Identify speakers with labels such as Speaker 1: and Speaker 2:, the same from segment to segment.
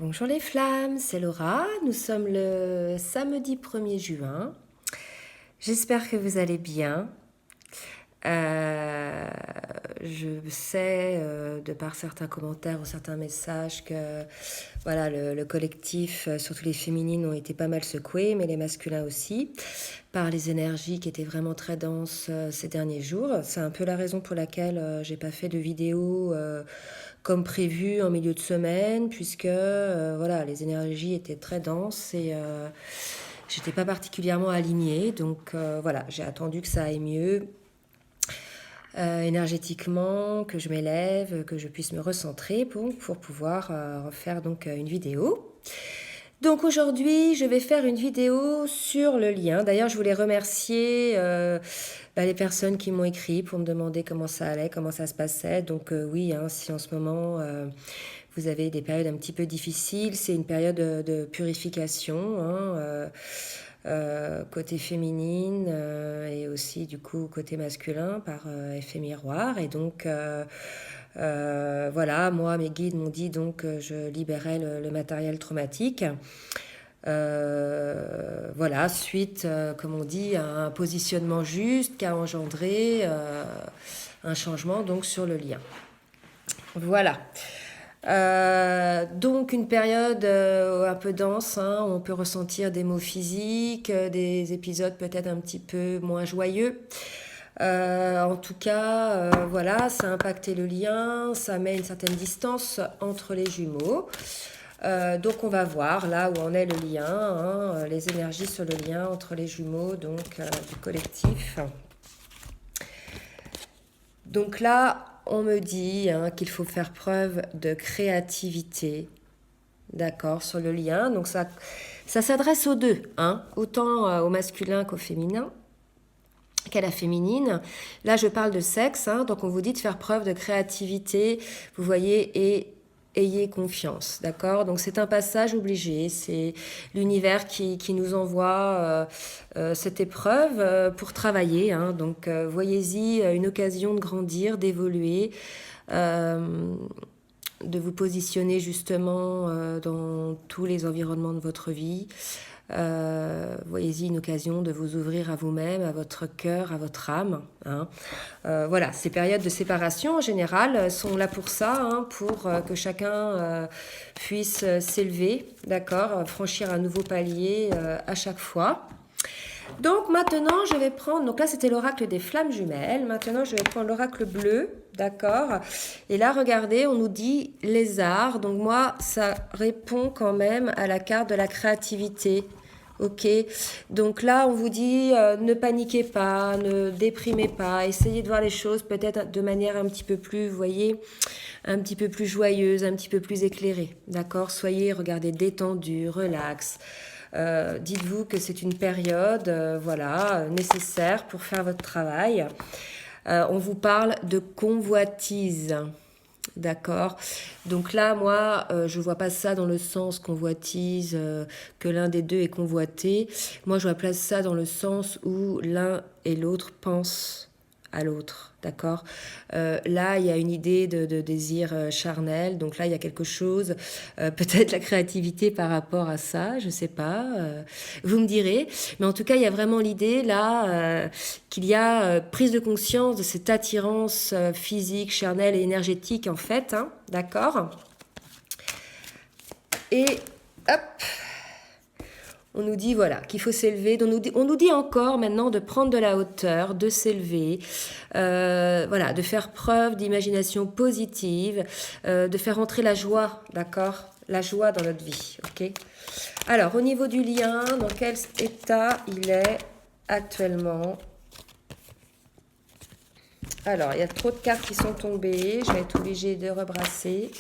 Speaker 1: Bonjour les flammes, c'est Laura. Nous sommes le samedi 1er juin. J'espère que vous allez bien. Euh, je sais, de par certains commentaires ou certains messages, que voilà, le collectif, surtout les féminines, ont été pas mal secoués, mais les masculins aussi, par les énergies qui étaient vraiment très denses ces derniers jours. C'est un peu la raison pour laquelle j'ai pas fait de vidéo comme prévu en milieu de semaine, puisque voilà, les énergies étaient très denses et j'étais pas particulièrement alignée. Donc voilà, j'ai attendu que ça aille mieux énergétiquement, que je m'élève, que je puisse me recentrer pour pouvoir refaire donc une vidéo. Donc aujourd'hui, je vais faire une vidéo sur le lien. D'ailleurs, je voulais remercier les personnes qui m'ont écrit pour me demander comment ça allait, comment ça se passait. Donc oui, hein, si en ce moment vous avez des périodes un petit peu difficiles, c'est une période de purification. Côté féminine et aussi du coup côté masculin par effet miroir. Et donc voilà, moi mes guides m'ont dit donc que je libérais le matériel traumatique. Voilà, suite, comme on dit, à un positionnement juste qui a engendré un changement donc sur le lien. Voilà. Donc une période un peu dense, hein, où on peut ressentir des maux physiques, des épisodes peut-être un petit peu moins joyeux. En tout cas, voilà, ça a impacté le lien, ça met une certaine distance entre les jumeaux. Donc on va voir là où en est le lien, hein, les énergies sur le lien entre les jumeaux donc du collectif. Donc là, on me dit hein, qu'il faut faire preuve de créativité, d'accord, sur le lien. Donc ça s'adresse aux deux, hein, autant au masculin qu'au féminin, qu'à la féminine. Là, je parle de sexe, hein, donc on vous dit de faire preuve de créativité, vous voyez, et ayez confiance, d'accord? Donc c'est un passage obligé, c'est l'univers qui nous envoie cette épreuve pour travailler, hein. Donc voyez-y une occasion de grandir, d'évoluer, de vous positionner justement dans tous les environnements de votre vie. Voyez-y une occasion de vous ouvrir à vous-même, à votre cœur, à votre âme. Hein. Voilà, ces périodes de séparation en général sont là pour ça, hein, pour que chacun puisse s'élever, d'accord, franchir un nouveau palier à chaque fois. Donc maintenant, je vais prendre, donc là c'était l'oracle des flammes jumelles, maintenant je vais prendre l'oracle bleu, d'accord. Et là, regardez, on nous dit lézard, donc moi, ça répond quand même à la carte de la créativité. Ok, donc là on vous dit ne paniquez pas, ne déprimez pas, essayez de voir les choses peut-être de manière un petit peu plus, vous voyez, un petit peu plus joyeuse, un petit peu plus éclairée, d'accord. Soyez, regardez, détendu, relax. Dites-vous que c'est une période voilà, nécessaire pour faire votre travail. On vous parle de convoitise. D'accord. Donc là, moi, je vois pas ça dans le sens convoitise, que l'un des deux est convoité. Moi, je vois place ça dans le sens où l'un et l'autre pensent à l'autre, d'accord. Là, il y a une idée de désir charnel, donc là, il y a quelque chose, peut-être la créativité par rapport à ça, je sais pas, vous me direz, mais en tout cas, il y a vraiment l'idée là qu'il y a prise de conscience de cette attirance physique, charnelle et énergétique en fait, hein, d'accord. Et hop, on nous dit voilà qu'il faut s'élever. On nous dit encore maintenant de prendre de la hauteur, de s'élever, voilà, de faire preuve d'imagination positive, de faire entrer la joie, d'accord, la joie dans notre vie, ok. Alors au niveau du lien, dans quel état il est actuellement? Alors il y a trop de cartes qui sont tombées, je vais être obligée de rebrasser.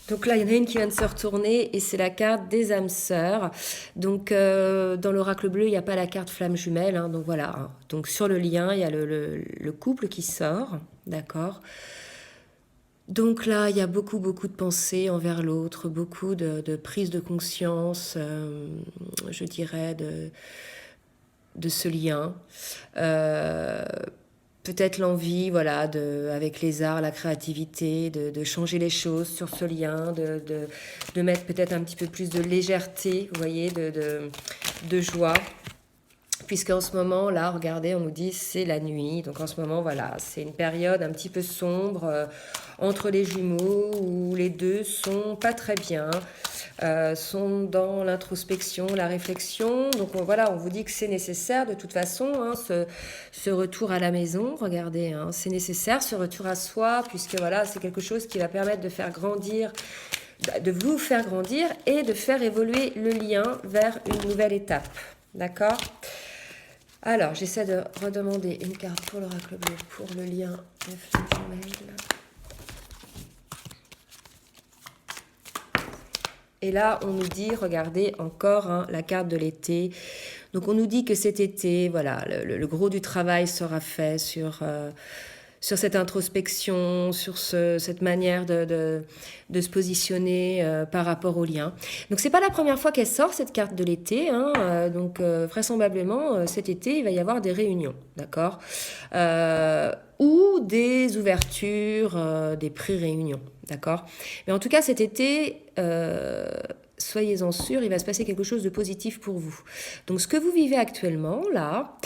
Speaker 1: Donc là, il y en a une qui vient de se retourner et c'est la carte des âmes sœurs. Donc dans l'oracle bleu, il n'y a pas la carte flamme jumelle. Hein, donc voilà. Hein. Donc sur le lien, il y a le couple qui sort. D'accord. Donc là, il y a beaucoup, beaucoup de pensées envers l'autre, beaucoup de prise de conscience, je dirais, de ce lien. peut-être l'envie, voilà, avec les arts, la créativité, de changer les choses sur ce lien, de mettre peut-être un petit peu plus de légèreté, vous voyez, de joie. Puisqu'en ce moment, là, regardez, on nous dit c'est la nuit. Donc en ce moment, voilà, c'est une période un petit peu sombre entre les jumeaux où les deux sont pas très bien, sont dans l'introspection, la réflexion. Donc voilà, on vous dit que c'est nécessaire de toute façon, hein, ce retour à la maison. Regardez, hein, c'est nécessaire ce retour à soi, puisque voilà, c'est quelque chose qui va permettre de faire grandir, de vous faire grandir et de faire évoluer le lien vers une nouvelle étape. D'accord ? Alors, j'essaie de redemander une carte pour l'oracle bleu, pour le lien de flamme jumelle. Et là, on nous dit, regardez encore hein, la carte de l'été. Donc, on nous dit que cet été, voilà, le gros du travail sera fait sur cette introspection, sur cette manière de se positionner par rapport au lien. Donc, c'est pas la première fois qu'elle sort, cette carte de l'été. Hein, donc, vraisemblablement, cet été, il va y avoir des réunions, d'accord ou des ouvertures, des pré-réunions, d'accord. Mais en tout cas, cet été, soyez-en sûrs, il va se passer quelque chose de positif pour vous. Donc ce que vous vivez actuellement, là,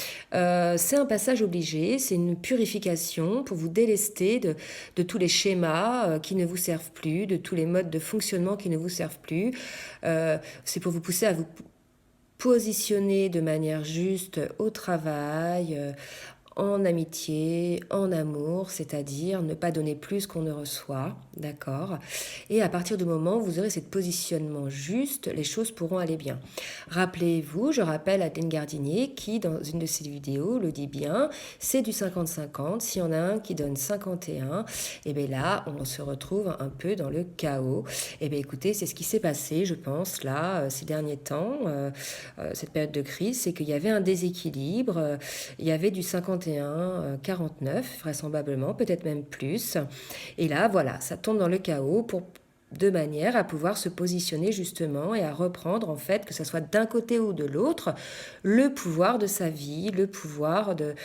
Speaker 1: c'est un passage obligé, c'est une purification pour vous délester de tous les schémas qui ne vous servent plus, de tous les modes de fonctionnement qui ne vous servent plus. C'est pour vous pousser à vous positionner de manière juste au travail, en amitié, en amour, c'est-à-dire ne pas donner plus qu'on ne reçoit, d'accord ? Et à partir du moment où vous aurez ce positionnement juste, les choses pourront aller bien. Rappelez-vous, je rappelle Adeline Gardinier qui, dans une de ses vidéos, le dit bien, c'est du 50-50. S'il y en a un qui donne 51, et bien là, on se retrouve un peu dans le chaos. Et bien écoutez, c'est ce qui s'est passé, je pense, là, ces derniers temps, cette période de crise, c'est qu'il y avait un déséquilibre, il y avait du 51, 49 vraisemblablement, peut-être même plus. Et là, voilà, ça tombe dans le chaos de manière à pouvoir se positionner justement et à reprendre en fait, que ce soit d'un côté ou de l'autre, le pouvoir de sa vie, le pouvoir de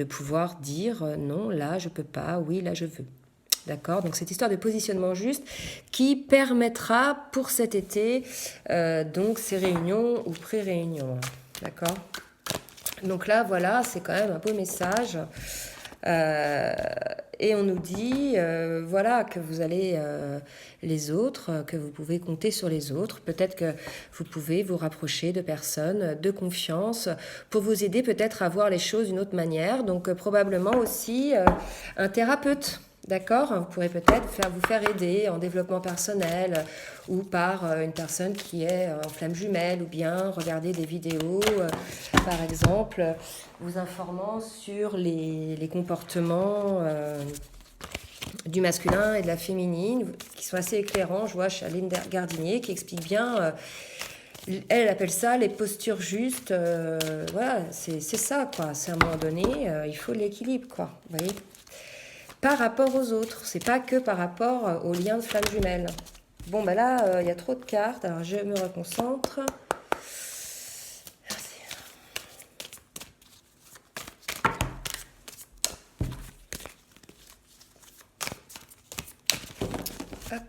Speaker 1: pouvoir dire non, là je peux pas, oui, là je veux. D'accord ? Donc cette histoire de positionnement juste qui permettra pour cet été donc ces réunions ou pré-réunions. D'accord ? Donc là, voilà, c'est quand même un beau message. Et on nous dit, voilà, que vous allez les autres, que vous pouvez compter sur les autres. Peut-être que vous pouvez vous rapprocher de personnes de confiance pour vous aider peut-être à voir les choses d'une autre manière. Donc probablement aussi un thérapeute. D'accord ? Vous pourrez peut-être vous faire aider en développement personnel ou par une personne qui est en flamme jumelle ou bien regarder des vidéos, par exemple, vous informant sur les comportements du masculin et de la féminine qui sont assez éclairants. Je vois chez Adeline Gardinier qui explique bien... elle appelle ça les postures justes. Voilà, c'est ça, quoi. C'est à un moment donné, il faut l'équilibre, quoi. Vous voyez ? Par rapport aux autres, c'est pas que par rapport aux liens de flamme jumelle. Bon, ben là, il y a trop de cartes, alors je me reconcentre. Merci. Hop.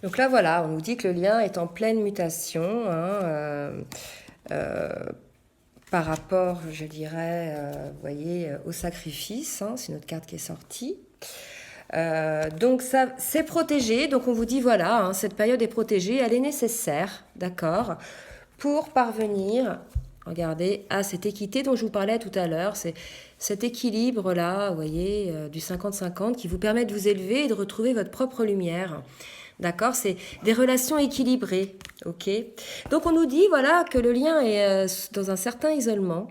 Speaker 1: Donc là, voilà, on nous dit que le lien est en pleine mutation, hein, par rapport, je dirais, vous voyez, au sacrifice, hein, c'est notre carte qui est sortie. Donc ça, c'est protégé, donc on vous dit voilà, hein, cette période est protégée, elle est nécessaire, d'accord, pour parvenir, regardez, à cette équité dont je vous parlais tout à l'heure, c'est cet équilibre-là, vous voyez, du 50-50 qui vous permet de vous élever et de retrouver votre propre lumière. D'accord, c'est des relations équilibrées, ok. Donc on nous dit voilà que le lien est dans un certain isolement,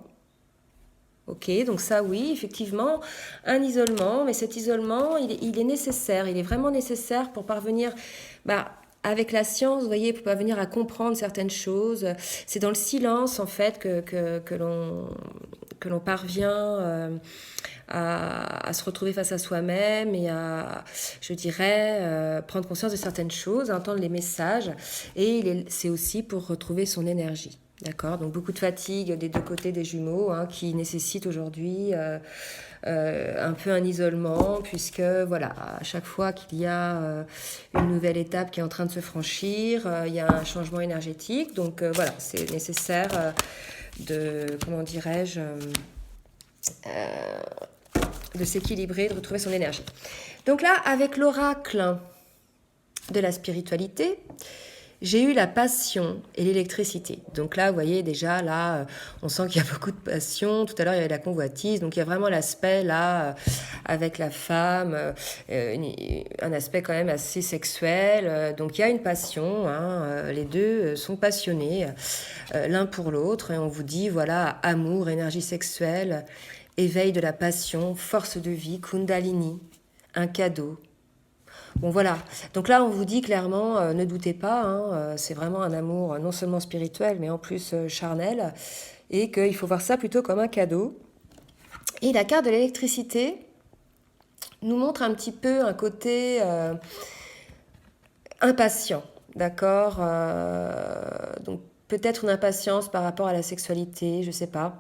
Speaker 1: ok. Donc ça oui, effectivement, un isolement, mais cet isolement il est nécessaire, il est vraiment nécessaire pour parvenir, avec la science, vous voyez, pour parvenir à comprendre certaines choses. C'est dans le silence en fait que l'on parvient à se retrouver face à soi-même et à, je dirais, prendre conscience de certaines choses, à entendre les messages. Et c'est aussi pour retrouver son énergie. D'accord, donc beaucoup de fatigue des deux côtés des jumeaux, hein, qui nécessite aujourd'hui un peu un isolement, puisque voilà, à chaque fois qu'il y a une nouvelle étape qui est en train de se franchir, il y a un changement énergétique. Donc voilà, c'est nécessaire comment dirais-je, de s'équilibrer, de retrouver son énergie. Donc là, avec l'oracle de la spiritualité, j'ai eu la passion et l'électricité. Donc là, vous voyez, déjà, là, on sent qu'il y a beaucoup de passion. Tout à l'heure, il y avait la convoitise. Donc, il y a vraiment l'aspect, là, avec la femme, un aspect quand même assez sexuel. Donc, il y a une passion. Hein, les deux sont passionnés l'un pour l'autre. Et on vous dit, voilà, amour, énergie sexuelle, éveil de la passion, force de vie, kundalini, un cadeau. Bon voilà, donc là on vous dit clairement, ne doutez pas, hein, c'est vraiment un amour non seulement spirituel mais en plus charnel, et qu'il faut voir ça plutôt comme un cadeau. Et la carte de l'électricité nous montre un petit peu un côté impatient, d'accord, donc peut-être une impatience par rapport à la sexualité, je sais pas.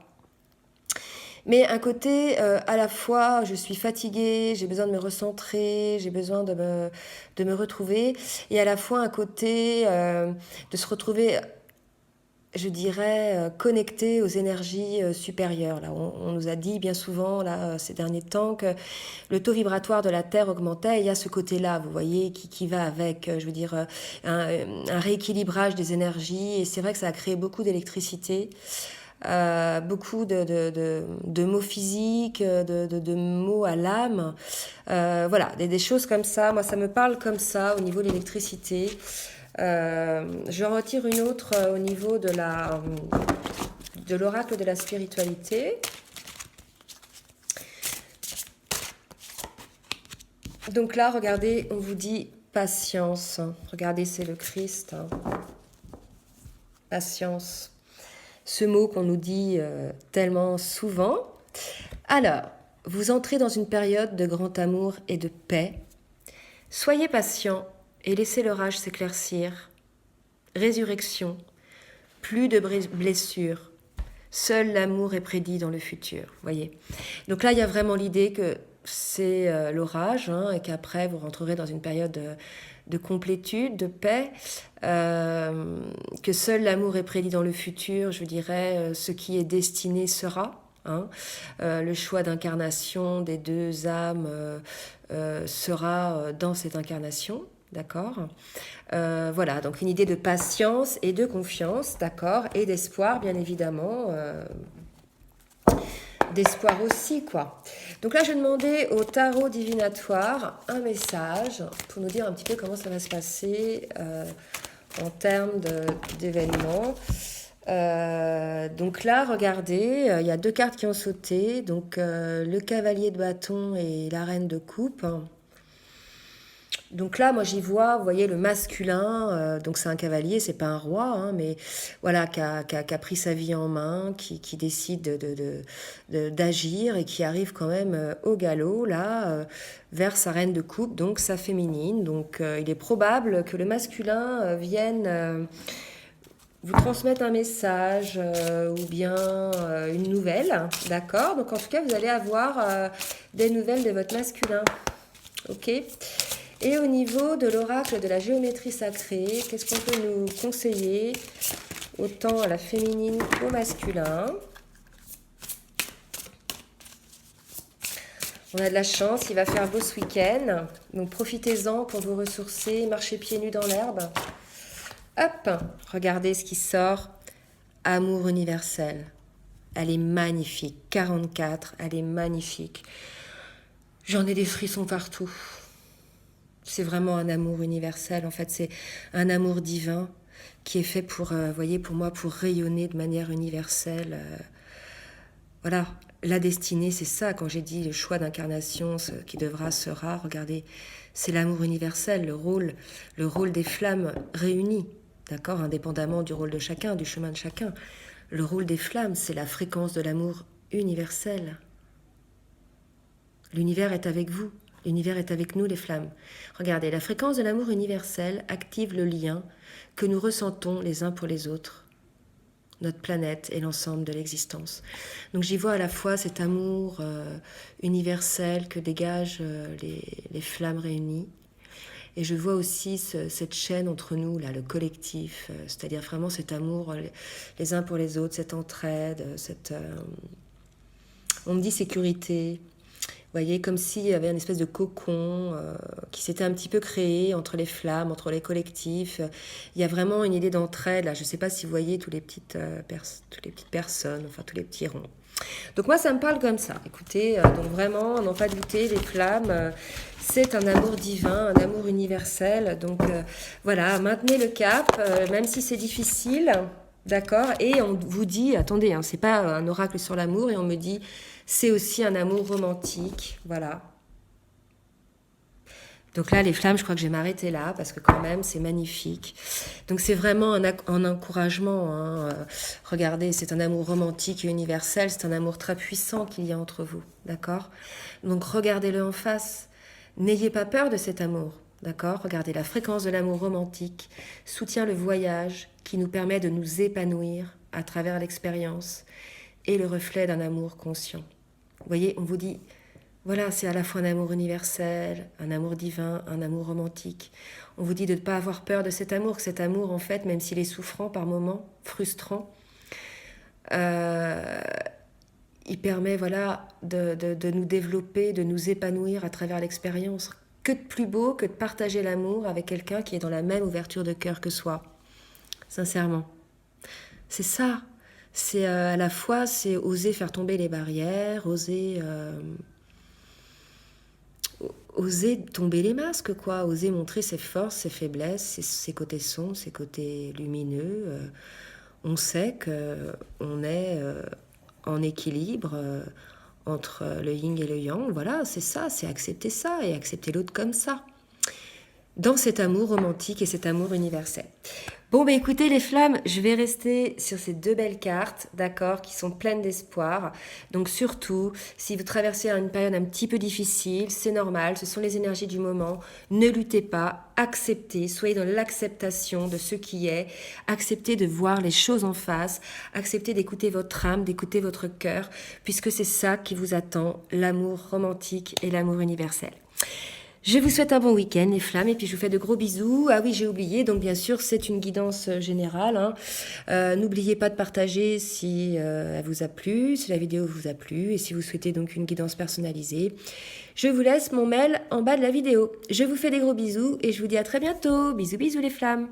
Speaker 1: Mais un côté à la fois, je suis fatiguée, j'ai besoin de me recentrer, j'ai besoin de me retrouver, et à la fois un côté de se retrouver, je dirais, connecté aux énergies supérieures. Là, on nous a dit bien souvent, là, ces derniers temps, que le taux vibratoire de la Terre augmentait, et il y a ce côté-là, vous voyez, qui va avec, je veux dire, un rééquilibrage des énergies, et c'est vrai que ça a créé beaucoup d'électricité. Beaucoup de mots physiques, de mots à l'âme. Voilà, des choses comme ça. Moi, ça me parle comme ça au niveau de l'électricité. Je retire une autre au niveau de l'oracle de la spiritualité. Donc là, regardez, on vous dit patience. Regardez, c'est le Christ. Hein. Patience. Ce mot qu'on nous dit tellement souvent. Alors, vous entrez dans une période de grand amour et de paix. Soyez patient et laissez l'orage s'éclaircir. Résurrection, plus de blessures. Seul l'amour est prédit dans le futur. Voyez. Donc là, il y a vraiment l'idée que c'est l'orage, hein, et qu'après, vous rentrerez dans une période de complétude, de paix, que seul l'amour est prédit dans le futur, je dirais, ce qui est destiné sera. Hein. Le choix d'incarnation des deux âmes sera dans cette incarnation, d'accord. Voilà, donc une idée de patience et de confiance, d'accord, et d'espoir, bien évidemment. D'espoir aussi, quoi. Donc là, je demandais au tarot divinatoire un message pour nous dire un petit peu comment ça va se passer en termes d'événements. Donc là, regardez, il y a deux cartes qui ont sauté. Donc le cavalier de bâton et la reine de coupe. Donc là, moi j'y vois, vous voyez, le masculin, donc c'est un cavalier, c'est pas un roi, hein, mais voilà, qui a pris sa vie en main, qui décide d'agir et qui arrive quand même au galop, là, vers sa reine de coupe, donc sa féminine. Donc il est probable que le masculin vienne vous transmettre un message ou bien une nouvelle, d'accord. Donc en tout cas, vous allez avoir des nouvelles de votre masculin, ok. Et au niveau de l'oracle de la géométrie sacrée, qu'est-ce qu'on peut nous conseiller, autant à la féminine qu'au masculin? On a de la chance, il va faire beau ce week-end, donc profitez-en pour vous ressourcer, marchez pieds nus dans l'herbe. Hop, regardez ce qui sort, amour universel. Elle est magnifique, 44, elle est magnifique. J'en ai des frissons partout. C'est vraiment un amour universel, en fait, c'est un amour divin qui est fait pour, voyez, pour moi, pour rayonner de manière universelle. Voilà, la destinée, c'est ça, quand j'ai dit le choix d'incarnation, ce qui devra, sera, regardez, c'est l'amour universel, le rôle des flammes réunies, d'accord, indépendamment du rôle de chacun, du chemin de chacun. Le rôle des flammes, c'est la fréquence de l'amour universel. L'univers est avec vous. L'univers est avec nous, les flammes. Regardez, la fréquence de l'amour universel active le lien que nous ressentons les uns pour les autres. notre planète et l'ensemble de l'existence. Donc j'y vois à la fois cet amour universel que dégagent les flammes réunies, et je vois aussi cette chaîne entre nous, là, le collectif, c'est-à-dire vraiment cet amour les uns pour les autres, cette entraide, on me dit sécurité. Vous voyez, comme s'il y avait une espèce de cocon qui s'était un petit peu créé entre les flammes, entre les collectifs. Il y a vraiment une idée d'entraide, là. Je ne sais pas si vous voyez toutes les petites personnes, enfin tous les petits ronds. Donc moi, ça me parle comme ça. Écoutez, donc vraiment, n'en pas douter, les flammes, c'est un amour divin, un amour universel. Donc voilà, maintenez le cap, même si c'est difficile, d'accord. Et on vous dit, attendez, hein, c'est pas un oracle sur l'amour, et on me dit, c'est aussi un amour romantique, voilà. Donc là, les flammes, je crois que je vais m'arrêter là, parce que quand même, c'est magnifique. Donc c'est vraiment un encouragement, hein. Regardez, c'est un amour romantique et universel, c'est un amour très puissant qu'il y a entre vous, d'accord? Donc regardez-le en face. N'ayez pas peur de cet amour, d'accord? Regardez, la fréquence de l'amour romantique soutient le voyage qui nous permet de nous épanouir à travers l'expérience et le reflet d'un amour conscient. Vous voyez, on vous dit... Voilà, c'est à la fois un amour universel, un amour divin, un amour romantique. On vous dit de ne pas avoir peur de cet amour, que cet amour, en fait, même s'il est souffrant par moments, frustrant, il permet voilà, de nous développer, de nous épanouir à travers l'expérience. Que de plus beau que de partager l'amour avec quelqu'un qui est dans la même ouverture de cœur que soi. Sincèrement. C'est ça. C'est à la fois, c'est oser faire tomber les barrières, oser tomber les masques, quoi, oser montrer ses forces, ses faiblesses, ses côtés sombres, ses côtés lumineux. On sait qu'on est en équilibre entre le yin et le yang. Voilà, c'est ça, c'est accepter ça et accepter l'autre comme ça. Dans cet amour romantique et cet amour universel. Bon, bah écoutez les flammes, je vais rester sur ces deux belles cartes, d'accord, qui sont pleines d'espoir. Donc surtout, si vous traversez une période un petit peu difficile, c'est normal, ce sont les énergies du moment. Ne luttez pas, acceptez, soyez dans l'acceptation de ce qui est, acceptez de voir les choses en face, acceptez d'écouter votre âme, d'écouter votre cœur, puisque c'est ça qui vous attend, l'amour romantique et l'amour universel. Je vous souhaite un bon week-end, les flammes, et puis je vous fais de gros bisous. Ah oui, j'ai oublié, donc bien sûr, c'est une guidance générale, hein. N'oubliez pas de partager si elle vous a plu, si la vidéo vous a plu, et si vous souhaitez donc une guidance personnalisée. Je vous laisse mon mail en bas de la vidéo. Je vous fais des gros bisous, et je vous dis à très bientôt. Bisous, bisous les flammes.